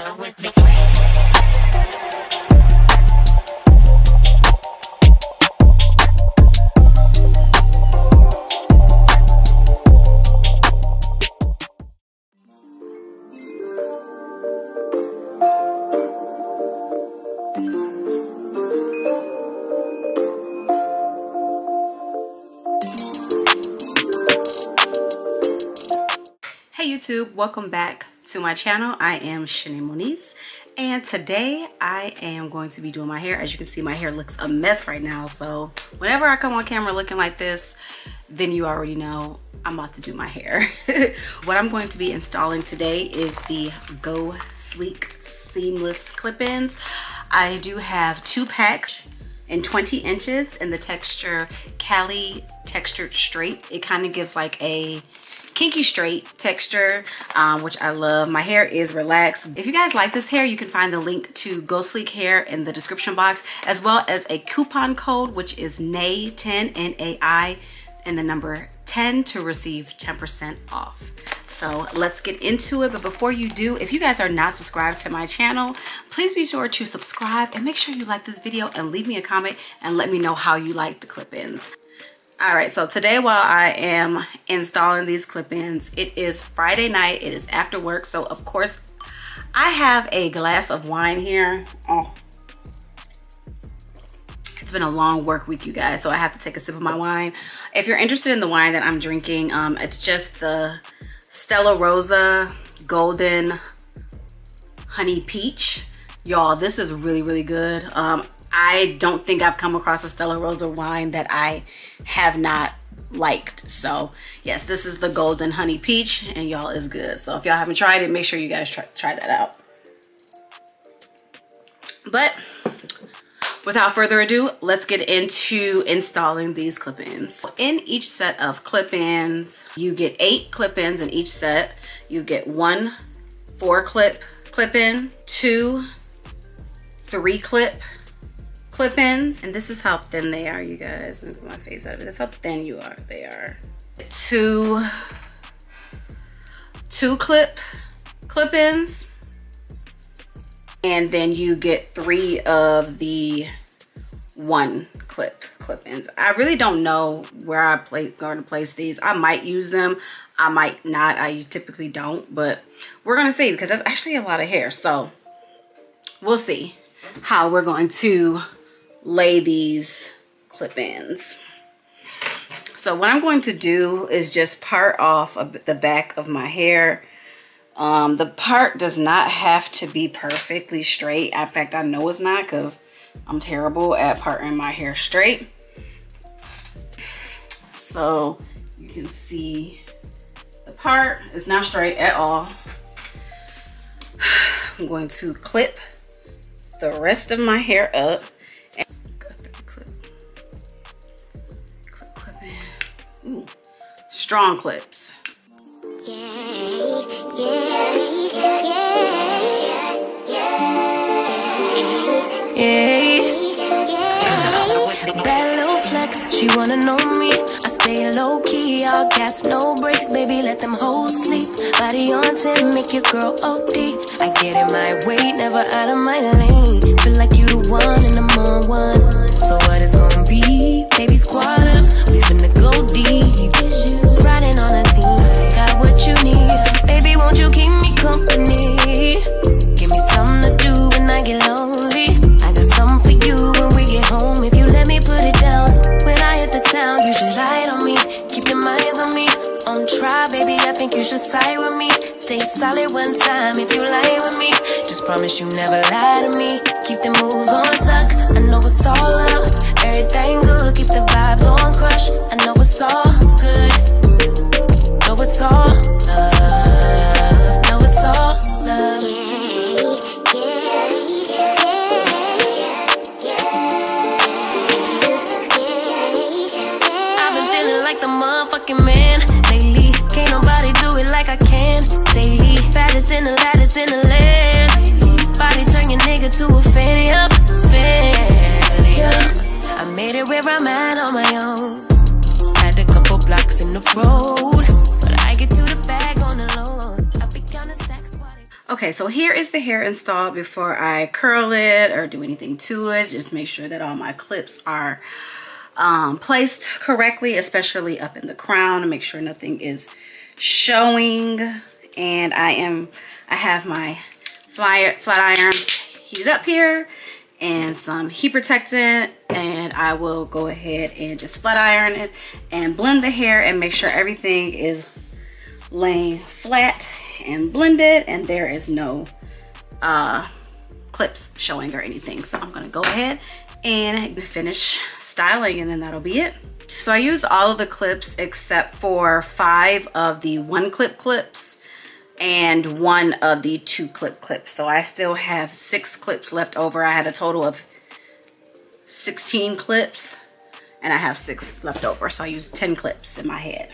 Hey YouTube, welcome back to my channel. I am Shanae Moniz, and today I am going to be doing my hair. As you can see, my hair looks a mess right now, so whenever I come on camera looking like this, then you already know I'm about to do my hair. What I'm going to be installing today is the Go Sleek Seamless Clip-ins. I do have 2 packs in 20 inches in the texture Cali Textured Straight. It kind of gives like a kinky straight texture, which I love. My hair is relaxed. If you guys like this hair, you can find the link to Go Sleek Hair in the description box, as well as a coupon code, which is NAI10, N-A-I, and the number 10 to receive 10% off. So let's get into it. But before you do, if you guys are not subscribed to my channel, please be sure to subscribe and make sure you like this video and leave me a comment and let me know how you like the clip-ins. All right, so today while I am installing these clip-ins, it is Friday night. It is after work, so of course I have a glass of wine here. Oh, it's been a long work week, you guys, so I have to take a sip of my wine. If you're interested in the wine that I'm drinking, it's just the Stella Rosa Golden Honey Peach. Y'all, this is really good. I don't think I've come across a Stella Rosa wine that I have not liked. So yes, this is the Golden Honey Peach, and y'all, is good. So if y'all haven't tried it, make sure you guys try that out. But without further ado, let's get into installing these clip-ins. In each set of clip-ins, you get 8 clip-ins in each set. You get 1 4-clip clip-in, 2 3-clip clip-ins, and this is how thin they are, you guys. Let me put my face out of it. That's how thin they are. 2 clip-ins, and then you get 3 of the 1-clip-ins. I really don't know where I'm going to place these. I might use them, I might not. I typically don't, but we're gonna see, because that's actually a lot of hair. So we'll see how we're going to lay these clip-ins. So what I'm going to do is just part off of the back of my hair. The part does not have to be perfectly straight. In fact, I know it's not, because I'm terrible at parting my hair straight. So you can see the part is not straight at all. I'm going to clip the rest of my hair up. And clip in. Ooh, strong clips. Bad little flex, she wanna know me. I stay low key, all gas, no brakes, baby, let them hoes sleep. Body on 10, make your girl OD. I get in my way, never out of my lane. Feel like you the one and I'm on one. So what it's gonna be? Baby, squad up, we finna go deep. Riding on a team, got what you need. Baby, won't you keep me company? Give me something to do when I get lonely. I got something for you when we get home. If you let me put it down, when I hit the town, you should lie on me. Keep your minds on me. On try, baby, I think you should side with me. Stay solid one time if you lie with me. Just promise you never lie to me. Keep the moves on tuck, I know it's all love. Everything good, keep the vibes on crush. I know it's all good. Know it's all love. Know it's all love. I've been feeling like the motherfucking man lately. Can't nobody do it like I can daily. Baddest in the lattice in the land. Body turn your nigga to a fanny up, fanny up. I made it where I'm at on my own. Had a couple blocks in the road, but I get to the bag on the low. I be counting stacks. Okay, so here is the hair installed before I curl it or do anything to it. Just make sure that all my clips are placed correctly, especially up in the crown, to make sure nothing is showing. And I have my flat irons heated up here and some heat protectant, and I will go ahead and just flat iron it and blend the hair and make sure everything is laying flat and blended and there is no clips showing or anything. So I'm gonna go ahead and finish styling, and then that'll be it. So I used all of the clips except for 5 of the 1 clip clips and 1 of the 2 clip clips. So I still have 6 clips left over. I had a total of 16 clips and I have 6 left over. So I used 10 clips in my head.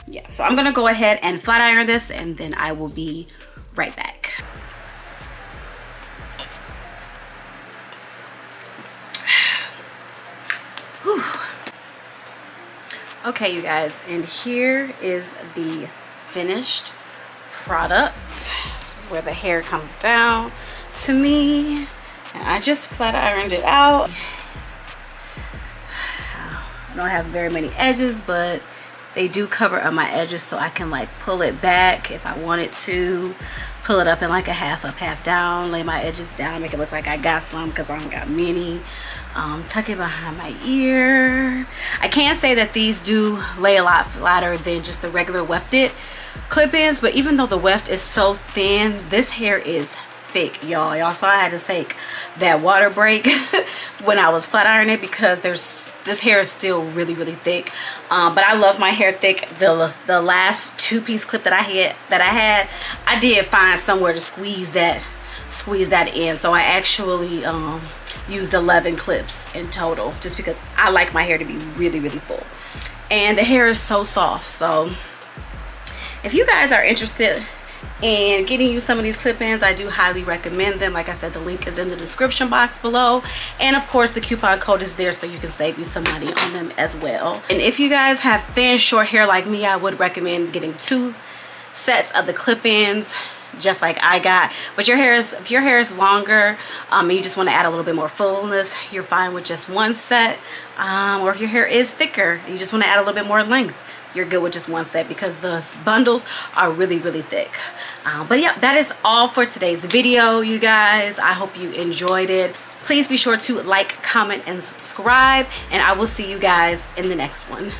Yeah, so I'm gonna go ahead and flat iron this and then I will be right back. Whew. Okay, you guys, and here is the finished product. This is where the hair comes down to me, and I just flat ironed it out. I don't have very many edges, but they do cover up my edges, so I can like pull it back if I wanted to, pull it up in like a half up, half down, lay my edges down, make it look like I got some because I don't got many. Tuck it behind my ear. I can say that these do lay a lot flatter than just the regular wefted clip-ins, but even though the weft is so thin, this hair is thick, y'all. Y'all saw I had to take that water break when I was flat ironing it because this hair is still really thick. But I love my hair thick. The last 2-piece clip that I had, I did find somewhere to squeeze that in. So I actually used 11 clips in total just because I like my hair to be really full. And the hair is so soft. So if you guys are interested in getting you some of these clip-ins, I do highly recommend them. Like I said, the link is in the description box below, and of course the coupon code is there so you can save you some money on them as well. And if you guys have thin short hair like me, I would recommend getting 2 sets of the clip-ins just like I got. But if your hair is longer and you just want to add a little bit more fullness, you're fine with just 1 set. Or if your hair is thicker and you just want to add a little bit more length, you're good with just 1 set because the bundles are really thick. But yeah, that is all for today's video, you guys. I hope you enjoyed it. Please be sure to like, comment, and subscribe, and I will see you guys in the next one.